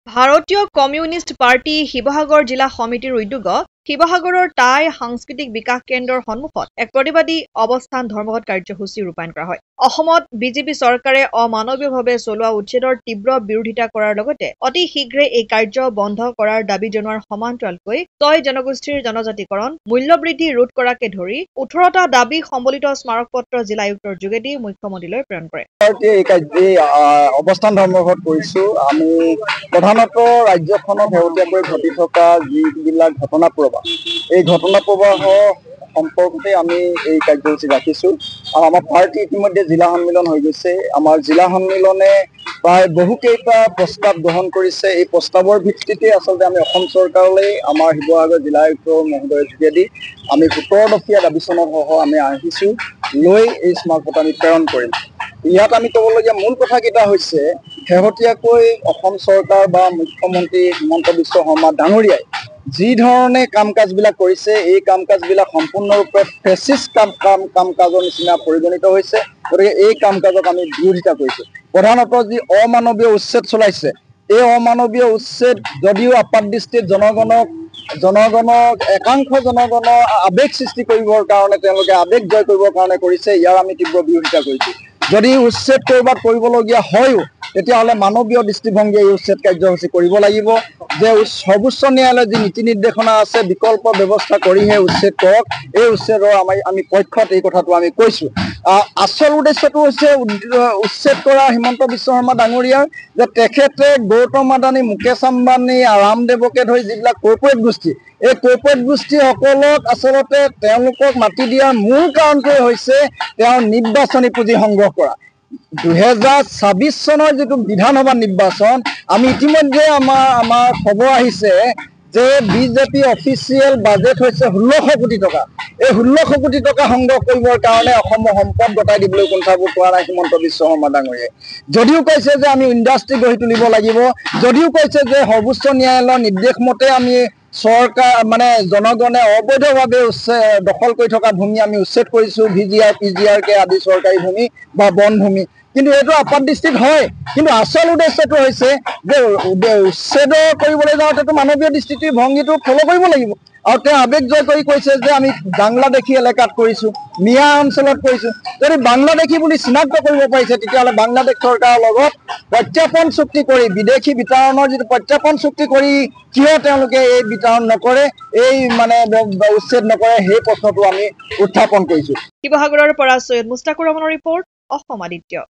ভাৰতীয় communist party Sivasagar জিলা সমিতিৰ উদ্যোগত শিৱসাগৰৰ টাই সাংস্কৃতিক বিকাশ কেন্দ্ৰৰ সন্মুখত এক প্ৰতিবাদী অৱস্থান ধৰ্মঘট কাৰ্যসূচী ৰূপায়ণ কৰা হয়। অসমত বিজেপি চৰকাৰে অমানৱীয়ভাৱে চলোৱা উচ্ছেদৰ তীব্ৰ বিৰোধিতা কৰাৰ লগতে অতি শীঘ্ৰে এই কাৰ্য বন্ধ কৰাৰ দাবী জনোৱাৰ সমান্তৰালকৈ ৬ জনগোষ্ঠীৰ জনজাতিকৰণ, মূল্যবৃদ্ধি ৰোধ কৰাকে ধৰি ১৮টা দাবী সম্বলিত স্মাৰক পত্ৰ জিলা আয়ুক্তৰ যোগেদি মুখ্যমন্ত্ৰীলৈ প্ৰেৰণ কৰে। অৱস্থান ধৰ্মঘট কৰিছো। আমি প্ৰধানতঃ ৰাজ্যখনত শেহতীয়াকৈ ঘটি থকা যিবিলাক ঘটনা প্ৰবাহ, এই ঘটনা প্ৰবাহৰ সম্পৰ্কতে আমি এই কাৰ্যসূচী ৰাখিছো। আৰু আমাৰ পাৰ্টি ইতিমধ্যে জিলা সন্মিলন হৈ গৈছে। আমাৰ জিলা সন্মিলনে প্ৰায় বহুকেইটা প্ৰস্তাৱ গ্ৰহণ কৰিছে। এই প্ৰস্তাৱৰ ভিত্তিতে আচলতে আমি অসম চৰকাৰলৈ আমাৰ শিৱসাগৰ জিলা আয়ুক্ত মহোদয়ৰ যোগেদি আমি ১৭ দফীয়া দাবী চনদসহ আমি আহিছো, লৈ এই স্মাৰকপত্ৰ আমি প্ৰেৰণ কৰিম। ইয়াত আমি ক'বলগীয়া মূল কথাকেইটা হৈছে, শেহতীয়াকৈ অসম চৰকাৰ বা মুখ্যমন্ত্ৰী হিমন্ত বিশ্ব শৰ্মা ডাঙৰীয়াই যি ধৰণে কাম কাজবিলাক কৰিছে, এই কাম কাজবিলাক সম্পূৰ্ণৰূপে ফেচিষ্ট কাম কাজৰ নিচিনা পৰিগণিত হৈছে। গতিকে এই কাম কাজক আমি বিৰোধিতা কৰিছোঁ। প্ৰধানতঃ যি অমানৱীয় উচ্ছেদ চলাইছে, এই অমানৱীয় উচ্ছেদ যদিও আপাত দৃষ্টিত জনগণক একাংশ জনগণৰ আৱেগ সৃষ্টি কৰিবৰ কাৰণে, তেওঁলোকে আৱেগ জয় কৰিবৰ কাৰণে কৰিছে, ইয়াৰ আমি তীব্ৰ বিৰোধিতা কৰিছোঁ। যদি উচ্ছেদ কৰবাত কৰিবলগীয়া হয়ও, তেতিয়াহ'লে মানৱীয় দৃষ্টিভংগী এই উচ্ছেদ কাৰ্যসূচী কৰিব লাগিব। যে সৰ্বোচ্চ ন্যায়ালয়ৰ যি নীতি নিৰ্দেশনা আছে, বিকল্প ব্যৱস্থা কৰিহে উচ্ছেদ কৰক। এই উচ্ছেদৰ আমি পক্ষত এই কথাটো আমি কৈছোঁ। আচল উদ্দেশ্যটো হৈছে উচ্ছেদ কৰা হিমন্ত বিশ্ব শৰ্মা ডাঙৰীয়াৰ, যে তেখেতে গৌতম আদানী, মুকেশ আম্বানী, ৰামদেৱকে ধৰি যিবিলাক কৰ্পৰেট গোষ্ঠী, এই কৰ্পৰেট গোষ্ঠীসকলক আচলতে তেওঁলোকক মাতি দিয়াৰ মূল কাৰণটোৱে হৈছে তেওঁৰ নিৰ্বাচনী পুঁজি সংগ্ৰহ কৰা। ২০২৬ চনৰ যিটো বিধানসভা নিৰ্বাচন, আমি ইতিমধ্যে আমাৰ খবৰ আহিছে যে বিজেপি অফিচিয়েল বাজেট হৈছে ১৬০০ কোটি টকা। এই ১৬০০ কোটি টকা সংগ্ৰহ কৰিবৰ কাৰণে অসমৰ সম্পদ গতাই দিবলৈ কুণ্ঠাবোধ কৰা নাই হিমন্ত বিশ্ব শৰ্মা ডাঙৰীয়াই। যদিও কৈছে যে আমি ইণ্ডাষ্ট্ৰি গঢ়ি তুলিব লাগিব, যদিও কৈছে যে সৰ্বোচ্চ ন্যায়ালয়ৰ নিৰ্দেশ মতে আমি চৰকাৰ জনগণে অবৈধভাৱে দখল কৰি থকা ভূমি আমি উচ্ছেদ কৰিছোঁ, VGR, PGRK আদি চৰকাৰী ভূমি বা বনভূমি। কিন্তু এইটো আপাত দৃষ্টিত হয়, কিন্তু আচল উদ্দেশ্যটো হৈছে যে উচ্ছেদ কৰিবলৈ যাওঁতেতো মানৱীয় দৃষ্টিৰ ভংগীটো ফল' কৰিব লাগিব। আৰু তেওঁ আৱেগ জয় কৰি কৈছে যে আমি বাংলাদেশী এলেকাত কৰিছোঁ, মিয়া অঞ্চলত কৰিছোঁ। যদি বাংলাদেশী বুলি চিনাক্ত কৰিব পাৰিছে, তেতিয়াহ'লে বাংলাদেশ চৰকাৰৰ লগত প্ৰত্যাপন চুক্তি কৰি, বিদেশী বিতৰণৰ যিটো প্ৰত্যাপন চুক্তি কৰি কিয় তেওঁলোকে এই বিতৰণ নকৰে, এই উচ্ছেদ নকৰে, সেই প্ৰশ্নটো আমি উত্থাপন কৰিছোঁ। শিৱসাগৰৰ পৰা সৈয়দ মুস্তাকুৰ ৰহমানৰ ৰিপৰ্ট, অসম আদিত্য।